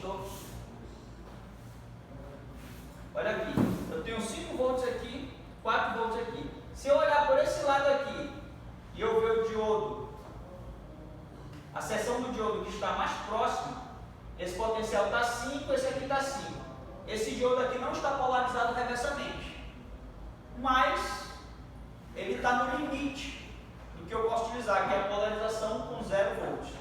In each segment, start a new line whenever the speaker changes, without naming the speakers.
resistor. Olha aqui, eu tenho 5 volts aqui, 4 volts aqui. Se eu olhar por esse lado aqui e eu ver o diodo, a seção do diodo que está mais próxima, esse potencial está 5, esse aqui está 5. Esse diodo aqui não está polarizado reversamente, mas ele está no limite do que eu posso utilizar, que é a polarização com 0 volts.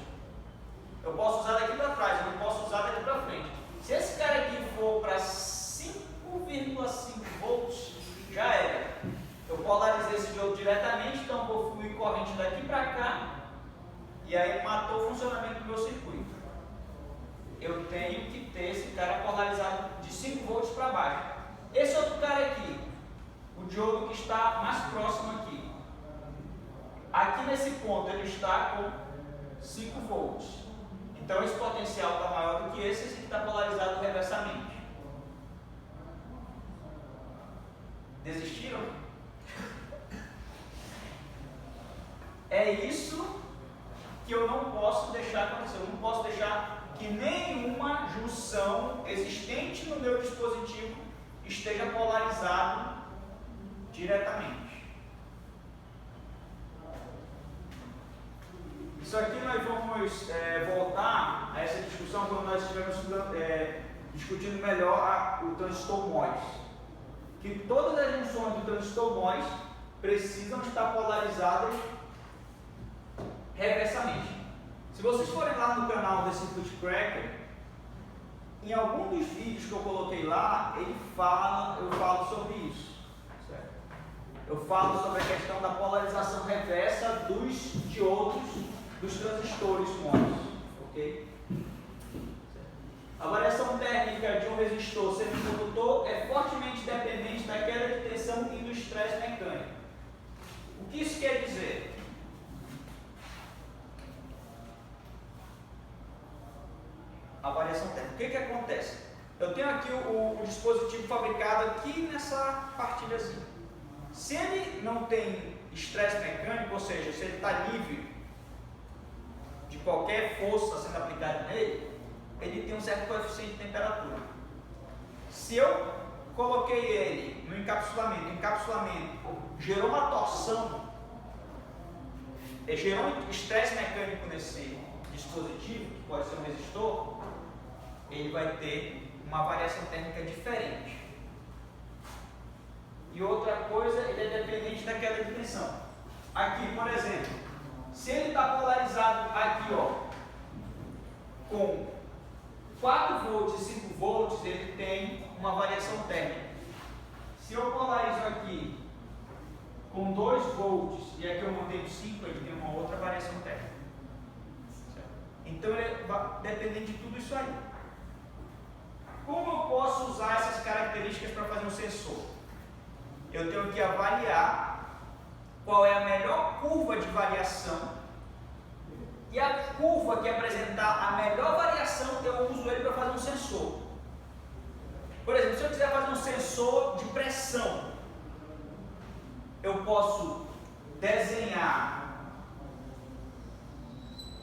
Eu posso usar daqui para trás, eu não posso usar daqui para frente. Se esse cara aqui for para 5,5 volts, já era. Eu polarizei esse diodo diretamente, então vou fluir corrente daqui para cá, e aí matou o funcionamento do meu circuito. Eu tenho que ter esse cara polarizado de 5 volts para baixo. Esse outro cara aqui, o diodo que está mais próximo aqui. Aqui nesse ponto ele está com 5 volts. Então esse potencial está maior do que esse que está polarizado reversamente. Desistiram? É isso que eu não posso deixar acontecer. Eu não posso deixar que nenhuma junção existente no meu dispositivo esteja polarizado diretamente. Isso aqui nós vamos voltar a essa discussão quando nós estivermos discutindo melhor o transistor MOS. Que todas as junções do transistor MOS precisam estar polarizadas reversamente. Se vocês forem lá no canal da Circuit Cracker, em algum dos vídeos que eu coloquei lá, eu falo sobre isso. Certo? Eu falo sobre a questão da polarização reversa dos diodos dos transistores MOS. Ok? A variação térmica de um resistor semicondutor é fortemente dependente da queda de tensão e do estresse mecânico. O que isso quer dizer? A variação térmica. O que acontece? Eu tenho aqui o dispositivo fabricado aqui nessa partilhazinha. Se ele não tem estresse mecânico, ou seja, se ele está livre de qualquer força sendo aplicada nele, ele tem um certo coeficiente de temperatura. Se eu coloquei ele no encapsulamento, o encapsulamento gerou uma torção, gerou um estresse mecânico nesse dispositivo, que pode ser um resistor, ele vai ter uma variação térmica diferente. E outra coisa, ele é dependente da queda de tensão. Aqui, por exemplo, se ele está polarizado aqui, ó, com 4 volts e 5 volts, ele tem uma variação térmica. Se eu polarizo aqui com 2 volts e aqui eu mantenho 5, ele tem uma outra variação térmica. Então ele vai depender de tudo isso aí. Como eu posso usar essas características para fazer um sensor? Eu tenho que avaliar qual é a melhor curva de variação, e a curva que apresentar a melhor variação, eu uso ele para fazer um sensor. Por exemplo, se eu quiser fazer um sensor de pressão, eu posso desenhar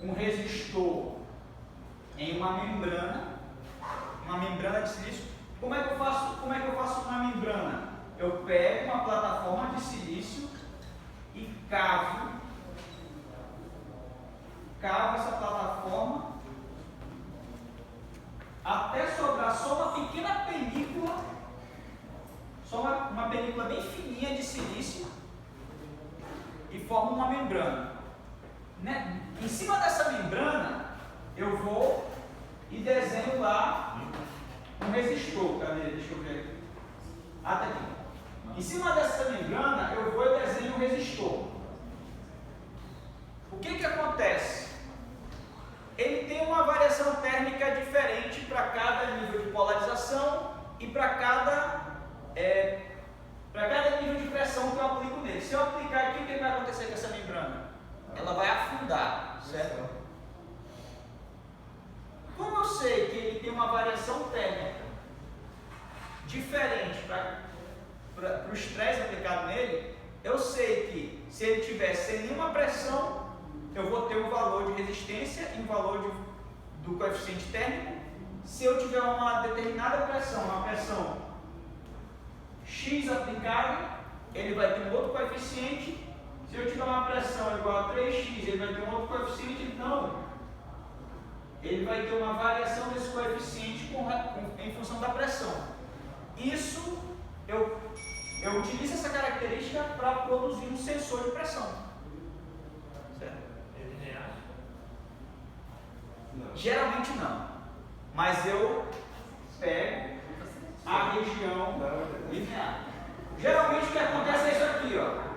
um resistor em uma membrana de silício. Como é que eu faço uma membrana? Eu pego uma plataforma de silício e cavo essa plataforma até sobrar só uma pequena película, só uma película bem fininha de silício, e formo uma membrana. Né? Em cima dessa membrana eu vou e desenho lá um resistor. Cadê? Deixa eu ver aqui. Ah, tá aqui. Em cima dessa membrana eu vou e desenho um resistor. O que acontece? Ele tem uma variação térmica diferente para cada nível de polarização e para cada nível de pressão que eu aplico nele. Se eu aplicar aqui, o que vai acontecer com essa membrana? Ela vai afundar, certo? Como eu sei que ele tem uma variação térmica diferente para o estresse aplicado nele, eu sei que se ele tiver sem nenhuma pressão, eu vou ter um valor de resistência e um valor do coeficiente térmico se eu tiver uma determinada pressão, uma pressão X aplicada, ele vai ter um outro coeficiente. Se eu tiver uma pressão igual a 3x, ele vai ter um outro coeficiente, então ele vai ter uma variação desse coeficiente em função da pressão. Isso, eu utilizo essa característica para produzir um sensor de pressão. Certo? Não. Geralmente não. Mas eu pego a região linear. Geralmente o que acontece é isso aqui, ó.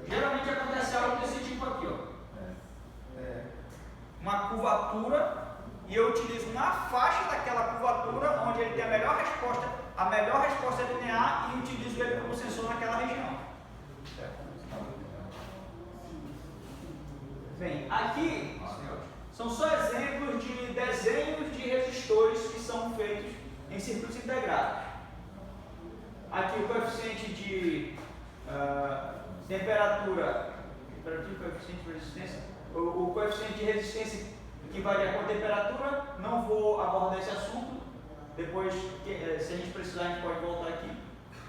Geralmente acontece algo desse tipo aqui, ó. Uma curvatura, e eu utilizo uma faixa daquela curvatura onde ele tem a melhor resposta linear, e utilizo ele como sensor naquela região. Bem, aqui são só exemplos de desenhos de resistores que são feitos em circuitos integrados. Aqui o coeficiente de temperatura e coeficiente de resistência, o coeficiente de resistência que varia com a temperatura, não vou abordar esse assunto, depois, se a gente precisar, a gente pode voltar aqui,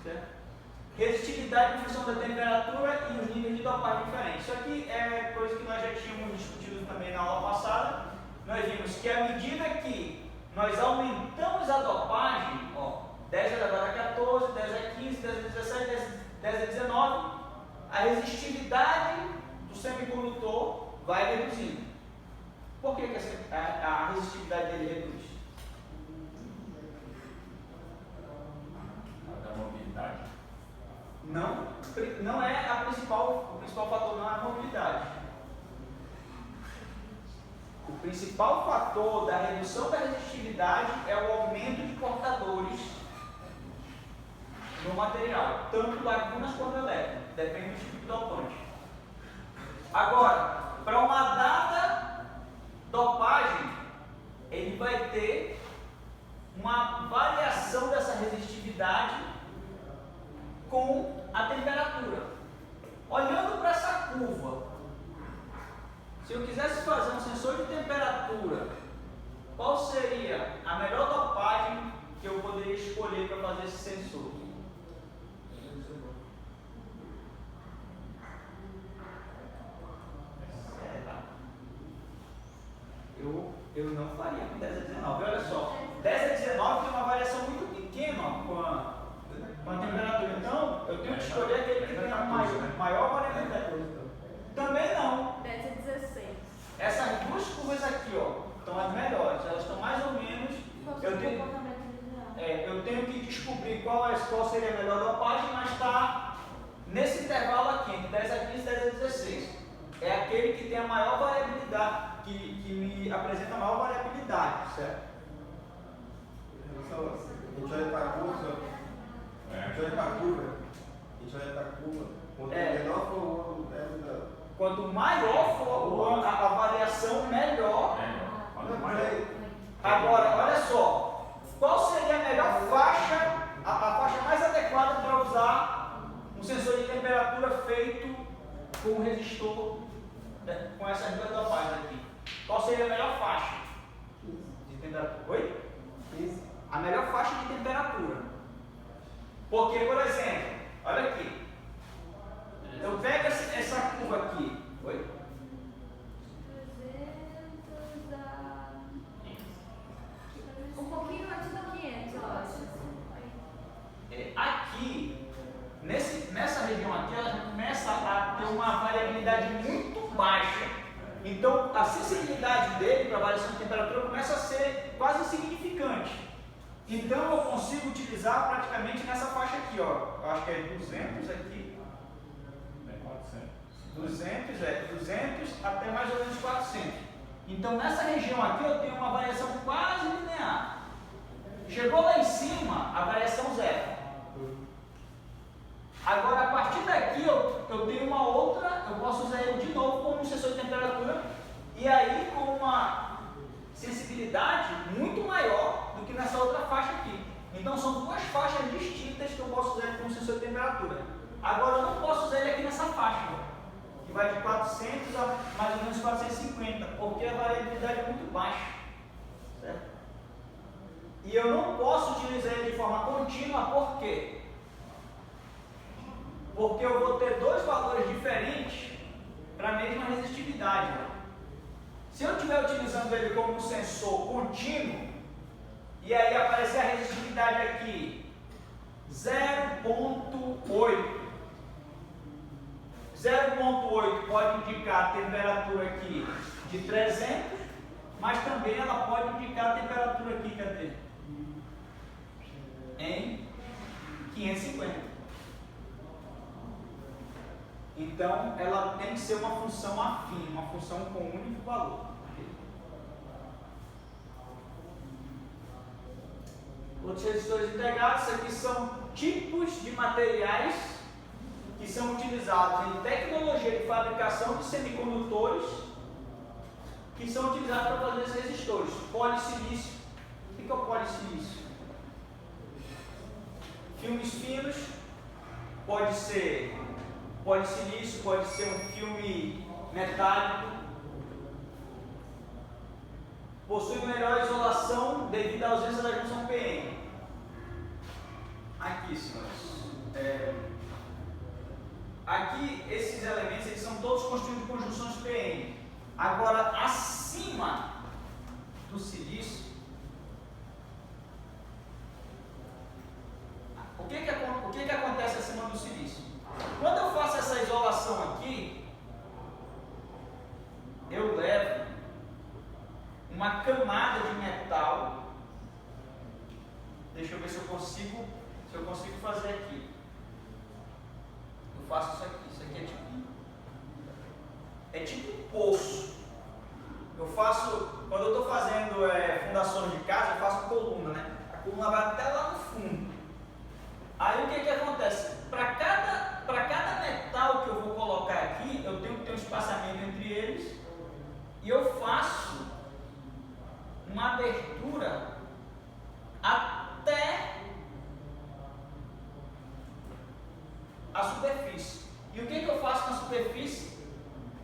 certo? Resistividade em função da temperatura e os níveis de dopagem diferentes. Isso aqui é coisa que nós já tínhamos discutido também na aula passada. Nós vimos que à medida que nós aumentamos a dopagem, ó, 10 elevado a 14, 10 a 15, 10 a 17, 10 a 19, a resistividade do semicondutor vai reduzindo. Por que a resistividade dele reduz?
Da mobilidade.
Não é o principal fator não é a mobilidade. O principal fator da redução da resistividade é o aumento de portadores no material, tanto lacunas quanto elétricas, depende do tipo de dopante. Agora, para uma dada dopagem, ele vai ter uma variação dessa resistividade com a temperatura. Olhando para essa curva, se eu quisesse fazer um sensor de temperatura, qual seria a melhor dopagem que eu poderia escolher para fazer esse sensor? Eu não faria com 10 a 19. Olha só, 10 a 19 tem uma variação muito pequena com a temperatura. Então, eu tenho que escolher aquele que tem a maior variabilidade. Também não.
10 a 16.
Essas duas curvas aqui, ó, estão as melhores. Elas estão mais ou menos. Eu tenho que descobrir qual seria a melhor dopagem, mas está nesse intervalo aqui, entre 10 a 15 e 10 a 16. É aquele que tem a maior variabilidade, que me apresenta a maior variabilidade, certo?
A gente olha para a curva,
Quanto menor for a variação, melhor. Agora, olha só, qual seria a melhor faixa, a faixa mais adequada para usar um sensor de temperatura feito com um resistor, com essas duas dopagens aqui? Qual seria a melhor faixa de temperatura? Oi? A melhor faixa de temperatura. Porque, por exemplo, olha aqui. Eu pego essa curva aqui. Oi?
300 a... Um pouquinho antes do 500, eu acho.
Aqui, nessa região aqui, ela começa a ter uma variabilidade muito baixa. Então, a sensibilidade dele para a variação de temperatura começa a ser quase insignificante. Então, eu consigo utilizar praticamente nessa faixa aqui, ó. Eu acho que é 200 aqui. 200 até mais ou menos 400. Então, nessa região aqui, eu tenho uma variação quase linear. Chegou lá em cima, a variação zero. Agora, a partir daqui, eu tenho uma outra, eu posso usar ele de novo como um sensor de temperatura, e aí com uma sensibilidade muito maior do que nessa outra faixa aqui. Então, são duas faixas distintas que eu posso usar ele como sensor de temperatura. Agora, eu não posso usar ele aqui nessa faixa, que vai de 400 a mais ou menos 450, porque a variabilidade é muito baixa. Certo? E eu não posso utilizar ele de forma contínua, por quê? Porque eu vou ter dois valores diferentes para a mesma resistividade. Se eu estiver utilizando ele como um sensor contínuo, e aí aparecer a resistividade aqui, 0,8. 0,8 pode indicar a temperatura aqui de 300, mas também ela pode indicar a temperatura aqui, cadê? Em 550. Então, ela tem que ser uma função afim, uma função com um único valor. Outros resistores integrados, isso aqui são tipos de materiais que são utilizados em tecnologia de fabricação de semicondutores, que são utilizados para fazer esses resistores. Polissilício. O que é o polissilício? Filmes finos, pode ser polissilício, pode ser um filme metálico. Possui melhor isolação devido à ausência da junção PN. Aqui, senhores. Aqui, esses elementos eles são todos construídos por junções PN. Agora, acima do silício, o que acontece acima do silício? Quando eu faço essa isolação aqui, eu levo uma camada de metal. Deixa eu ver se eu consigo fazer aqui. Eu faço isso aqui. Isso aqui é tipo um poço. Eu faço, quando eu estou fazendo fundações de casa, eu faço coluna, né? A coluna vai até lá no fundo. Aí o que acontece? Para cada metal que eu vou colocar aqui, eu tenho que ter um espaçamento entre eles e eu faço uma abertura até a superfície. E o que eu faço na superfície?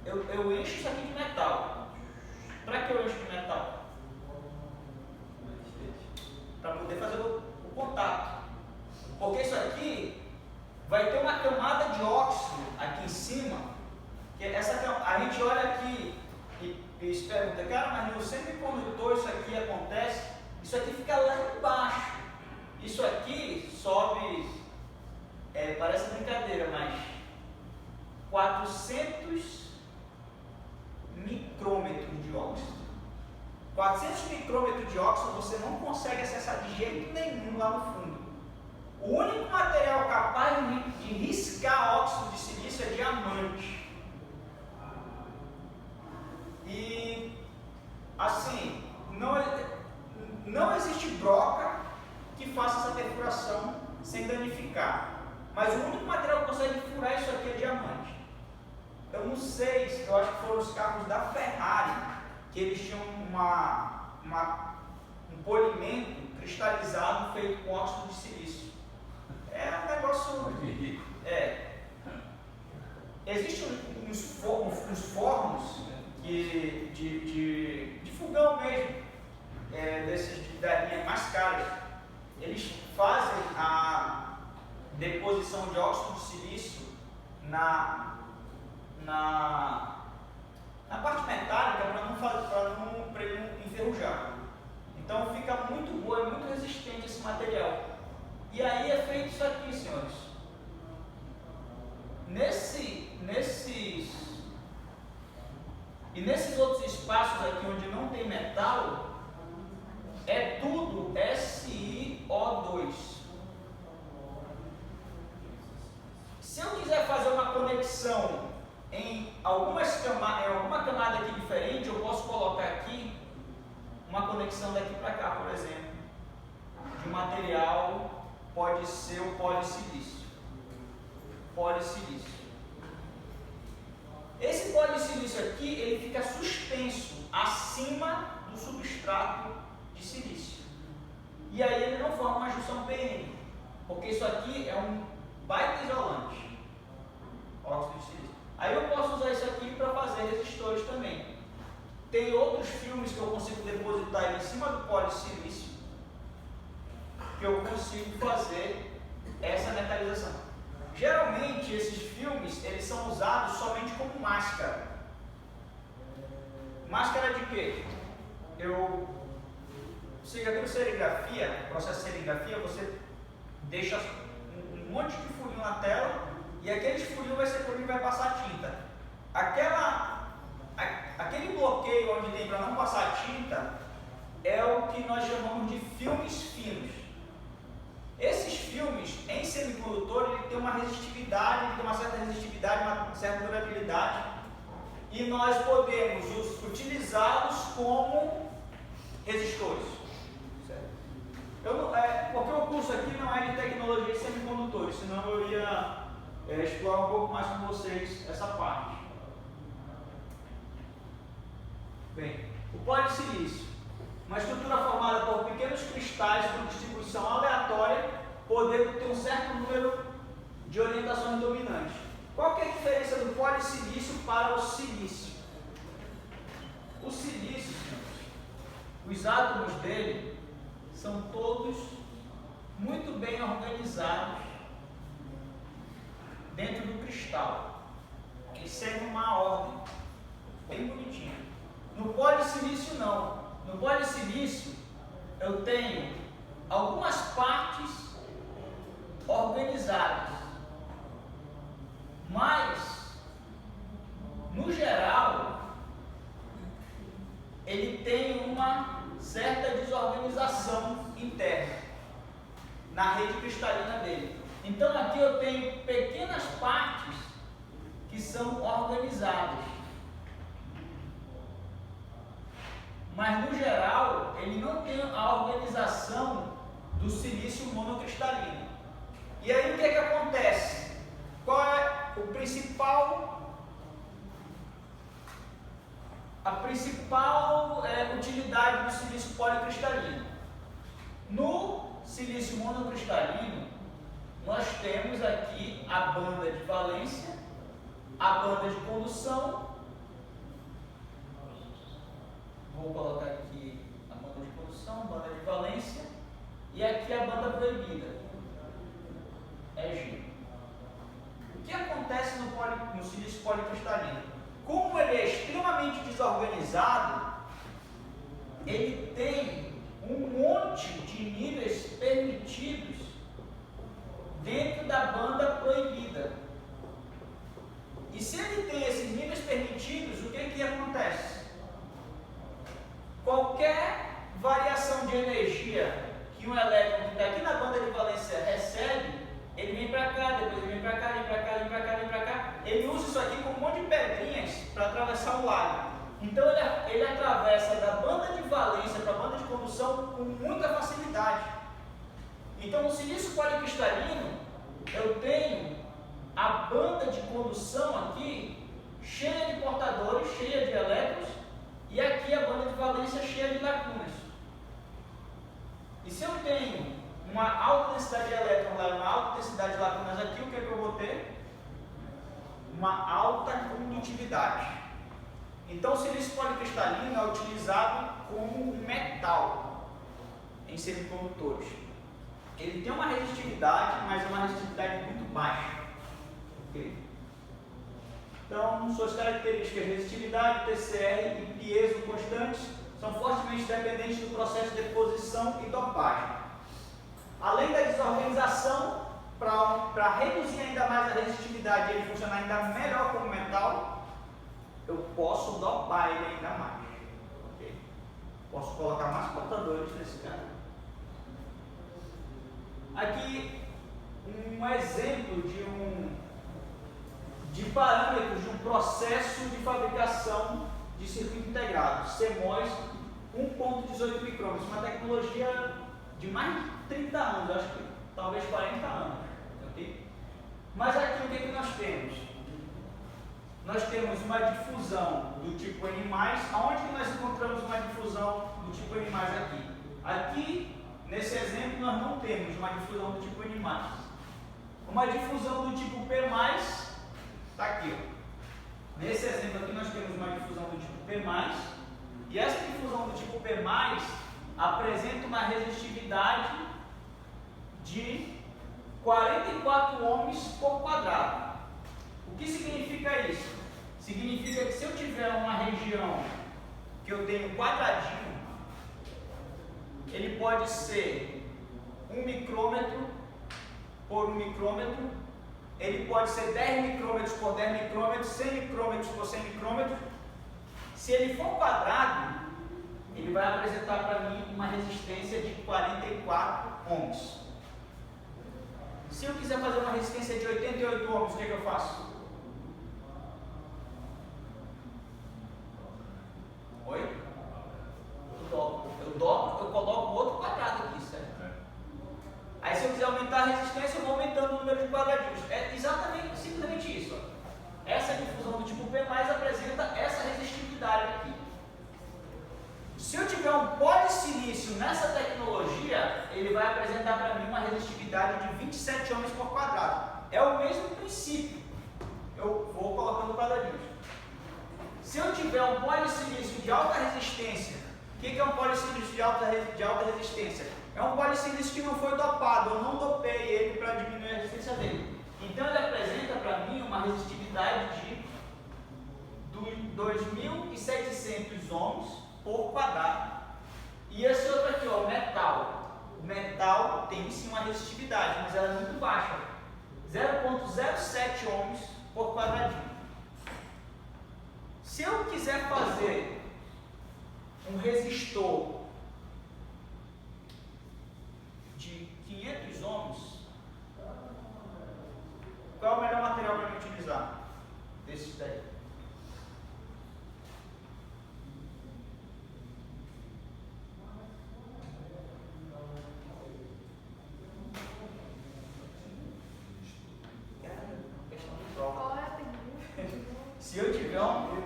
Eu encho isso aqui de metal. Para que eu encho de metal? Para poder fazer o contato. Porque isso aqui vai ter uma camada de óxido aqui em cima. Que a gente olha aqui e se pergunta, cara, mas no semicondutor isso aqui acontece? Isso aqui fica lá embaixo. Isso aqui sobe, parece brincadeira, mas 400 micrômetros de óxido. 400 micrômetros de óxido você não consegue acessar de jeito nenhum lá no fundo. O único material capaz de riscar óxido de silício é diamante. E assim, não existe broca que faça essa perfuração sem danificar. Mas o único material que consegue furar isso aqui é diamante. Eu não sei, eu acho que foram os carros da Ferrari que eles tinham um polimento cristalizado feito com óxido de silício. É um negócio. Existem uns fornos de fogão mesmo, desses da linha mais caras. Eles fazem a deposição de óxido de silício na parte metálica para ele não enferrujar. Então fica muito boa, é muito resistente esse material. E aí é feito isso aqui, senhores. Nesses outros espaços aqui onde não tem metal, é tudo SiO2. Se eu quiser fazer uma conexão em alguma camada aqui diferente, eu posso colocar aqui uma conexão daqui para cá, por exemplo, de material, pode ser o polissilício. Esse polissilício aqui, ele fica suspenso acima do substrato de silício. E aí ele não forma uma junção PN, porque isso aqui é um baita isolante, óxido de silício. Aí eu posso usar isso aqui para fazer resistores também. Tem outros filmes que eu consigo depositar ele em cima do polissilício que eu consigo fazer essa metalização. Geralmente esses filmes eles são usados somente como máscara. Máscara de quê? Você já viu serigrafia, processo de serigrafia, você deixa um monte de furinho na tela e aqueles furinhos vai ser por onde vai passar tinta. Aquele bloqueio onde tem para não passar tinta é o que nós chamamos de filmes finos. Esses filmes em semicondutor ele tem uma resistividade, ele tem uma certa resistividade, uma certa durabilidade e nós podemos utilizá-los como resistores. Porque o curso aqui não é de tecnologia de semicondutores, senão eu ia explorar um pouco mais com vocês essa parte. Bem, o polissilício, uma estrutura formada por pequenos cristais com distribuição aleatória, podendo ter um certo número de orientações dominantes. Qual que é a diferença do polissilício para o silício? O silício, os átomos dele são todos muito bem organizados dentro do cristal. Eles seguem uma ordem bem bonitinha. No polissilício não. No polissilício eu tenho algumas partes organizadas, mas no geral ele tem uma certa desorganização interna na rede cristalina dele. Então aqui eu tenho pequenas partes que são organizadas, mas no geral ele não tem a organização do silício monocristalino. E aí o que acontece? Qual é a principal utilidade do silício policristalino? No silício monocristalino nós temos aqui a banda de valência, a banda de condução. Vou colocar aqui a banda de condução, banda de valência e aqui a banda proibida, G. O que acontece no silício policristalino? Como ele é extremamente desorganizado, ele tem um monte de níveis permitidos dentro da banda proibida. E se ele tem esses níveis permitidos, o que acontece? Qualquer variação de energia que um elétron que está aqui na banda de valência recebe, ele vem para cá, depois ele vem para cá, vem para cá, vem para cá, vem para cá. Ele usa isso aqui como um monte de pedrinhas para atravessar o lago. Então ele atravessa da banda de valência para a banda de condução com muita facilidade. Então no silício policristalino eu tenho a banda de condução aqui cheia de portadores, cheia de elétrons, e aqui a banda de valência cheia de lacunas. E se eu tenho uma alta densidade de elétrons lá e uma alta densidade de lacunas aqui, o que eu vou ter? Uma alta condutividade. Então o silício policristalino é utilizado como um metal em semicondutores. Ele tem uma resistividade, mas é uma resistividade muito baixa. Okay? Então, suas características de resistividade, TCR e piezo constantes são fortemente dependentes do processo de deposição e dopagem. Além da desorganização, para reduzir ainda mais a resistividade e ele funcionar ainda melhor como metal, eu posso dopar ele ainda mais. Okay? Posso colocar mais portadores nesse cara. Aqui um exemplo de parâmetros de um processo de fabricação de circuito integrado, CMOS 1.18 micrômetros, uma tecnologia de mais de 30 anos, acho que talvez 40 anos. Okay? Mas aqui o que nós temos? Nós temos uma difusão do tipo N+. Aonde que nós encontramos uma difusão do tipo N+ aqui? Aqui, nesse exemplo, nós não temos uma difusão do tipo N+. Uma difusão do tipo P+, está aqui. Ó. Nesse exemplo aqui nós temos uma difusão do tipo P+, e essa difusão do tipo P+, apresenta uma resistividade de 44 ohms por quadrado. O que significa isso? Significa que se eu tiver uma região que eu tenho quadradinho, ele pode ser 1 micrômetro por 1 micrômetro, ele pode ser 10 micrômetros por 10 micrômetros, 100 micrômetros por 100 micrômetros. Se ele for quadrado, ele vai apresentar para mim uma resistência de 44 ohms. Se eu quiser fazer uma resistência de 88 ohms, o que eu faço? Oi? Eu dobro, eu coloco outro quadrado aqui, certo? Aí se eu quiser aumentar a resistência, eu vou aumentando o número de quadradinhos. É exatamente, simplesmente isso. Ó. Essa difusão do tipo P+, apresenta essa resistividade aqui. Se eu tiver um polissilício nessa tecnologia, ele vai apresentar para mim uma resistividade de 27 ohms por quadrado. É o mesmo princípio. Eu vou colocando quadradinhos. Se eu tiver um polissilício de alta resistência, o que é um polissilício de alta resistência? É um polissilício que não foi dopado, eu não dopei ele para diminuir a resistência dele. Então ele apresenta para mim uma resistividade de 2.700 ohms por quadrado. E esse outro aqui, ó, metal. O metal tem sim uma resistividade, mas ela é muito baixa. 0,07 ohms por quadradinho. Se eu quiser fazer um resistor de 500 ohms, qual é o melhor material para eu utilizar? Desses daí.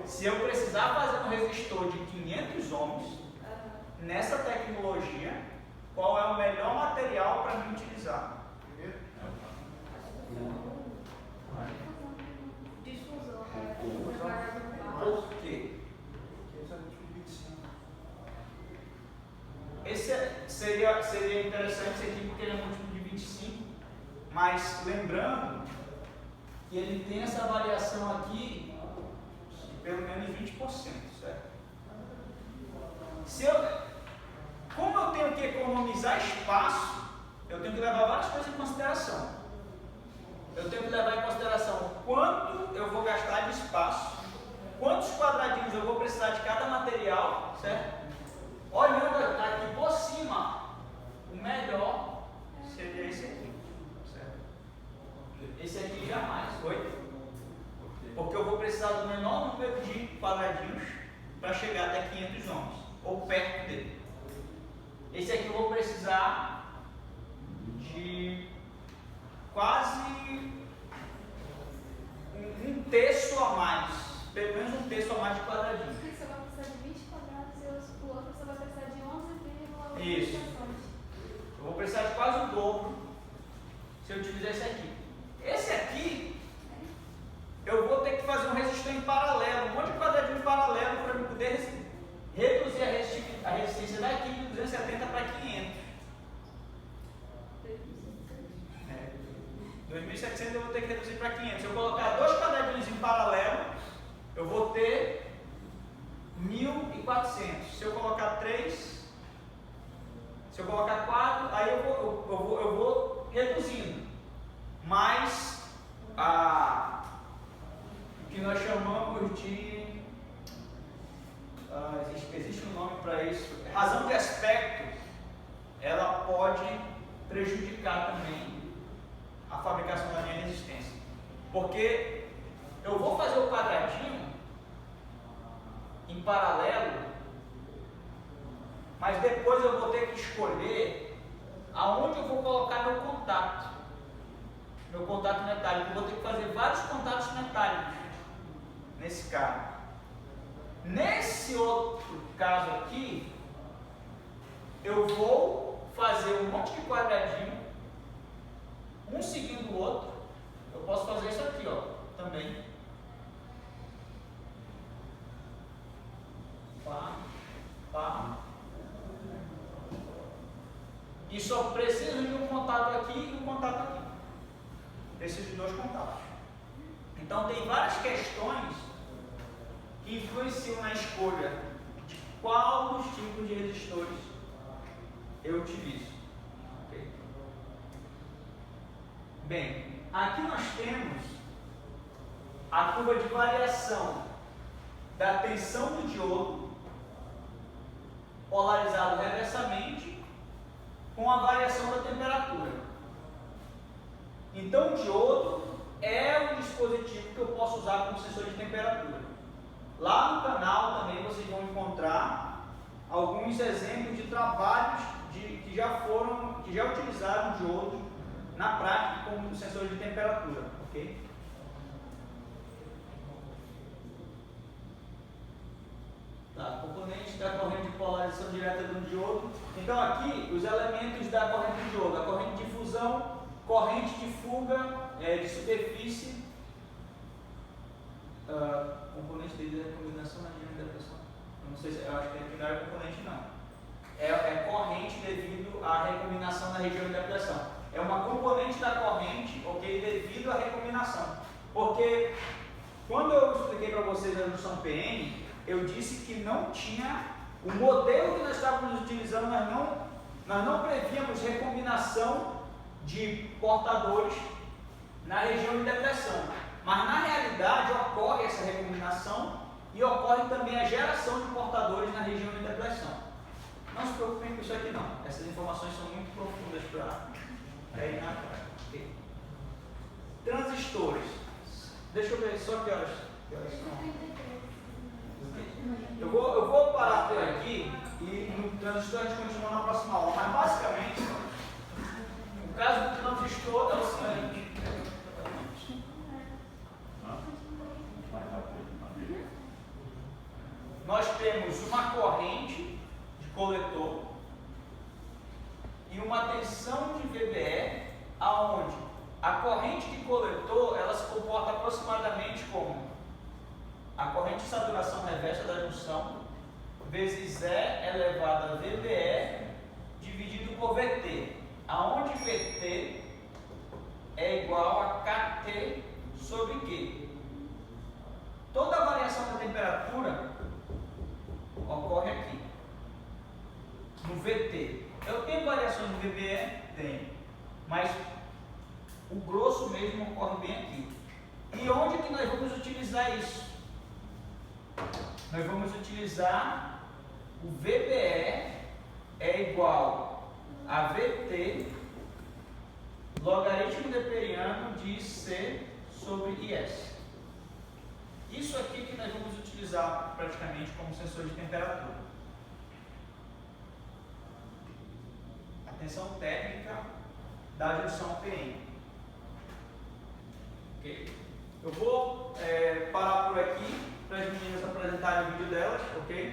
Se eu precisar fazer um resistor de 500 ohms, nessa tecnologia, qual é o melhor material para mim utilizar?
Difusão.
Por quê? Esse seria interessante esse aqui porque ele é múltiplo de 25, mas lembrando que ele tem essa variação aqui pelo menos 20%, certo? Como eu tenho que economizar espaço, eu tenho que levar várias coisas em consideração. Eu tenho que levar em consideração quanto eu vou gastar de espaço, quantos quadradinhos eu vou precisar de cada material, certo? Olhando aqui por cima, o melhor seria esse aqui, certo? Esse aqui jamais, foi? Porque eu vou precisar do menor número de quadradinhos para chegar até 500 ohms, ou perto dele. Esse aqui eu vou precisar de quase um terço a mais, pelo menos um terço a mais de quadradinhos.
Você vai precisar de 20 quadrados e o outro você vai precisar de 11,1.
Isso. Eu vou precisar de quase o dobro se eu utilizar esse aqui. Esse aqui, eu vou ter que fazer um resistor em paralelo, um monte de quadradinho em paralelo para eu poder reduzir a resistência daqui de 270 para 500. 2.700 eu vou ter que reduzir para 500. Se eu colocar dois quadradinhos em paralelo, eu vou ter 1.400. Se eu colocar 3, se eu colocar 4, aí eu vou reduzindo. Mas o que nós chamamos de existe um nome para isso, razão de aspecto, ela pode prejudicar também a fabricação da minha resistência, porque eu vou fazer o quadradinho em paralelo, mas depois eu vou ter que escolher aonde eu vou colocar meu contato metálico. Eu vou ter que fazer vários contatos metálicos nesse caso. Nesse outro caso aqui, eu vou fazer um monte de quadradinho, um seguindo o outro. Eu posso fazer isso aqui, ó, também. Pá, pá. e só precisam de um contato aqui e um contato aqui. Esses dois contatos. Então tem várias questões que influenciam na escolha de qual dos tipos de resistores eu utilizo. Okay? Bem, aqui nós temos a curva de variação da tensão do diodo polarizado reversamente com a variação da temperatura. Então o diodo é um dispositivo que eu posso usar como sensor de temperatura. Lá no canal também vocês vão encontrar alguns exemplos de trabalhos que já utilizaram o diodo na prática como sensor de temperatura, ok? Tá, componentes da corrente de polarização direta do diodo. Então aqui os elementos da corrente de diodo, a corrente de difusão, corrente de fuga de superfície, componente de recombinação na região de depressão. Eu não sei se eu acho que aqui não é componente não. É corrente devido à recombinação na região de depressão. É uma componente da corrente, ok, devido à recombinação. Porque quando eu expliquei para vocês a junção PN, eu disse que não tinha o modelo que nós estávamos utilizando, nós não prevíamos recombinação de portadores na região de depressão. Mas na realidade ocorre essa recombinação e ocorre também a geração de portadores na região de depressão. Não se preocupem com isso aqui não. Essas informações são muito profundas para ir na prática. Okay? Transistores. Deixa eu ver só que horas são. Eu vou parar por aqui e no transistor a gente continua na próxima aula. Mas basicamente, o caso do transistor é o seguinte. Nós temos uma corrente de coletor e uma tensão de VBE, aonde a corrente de coletor ela se comporta aproximadamente como a corrente de saturação reversa da junção vezes E elevado a VBE dividido por VT, aonde VT é igual a KT sobre Q. Toda a variação da temperatura ocorre aqui, no VT. Eu tenho variações no VBE? Tenho, mas o grosso mesmo ocorre bem aqui. E onde que nós vamos utilizar isso? Nós vamos utilizar o VBE é igual a VT logaritmo neperiano de C sobre IS. Isso aqui que nós vamos utilizar praticamente como sensor de temperatura. A tensão térmica da junção PN. Ok? Eu vou parar por aqui para as meninas apresentarem o vídeo delas, ok?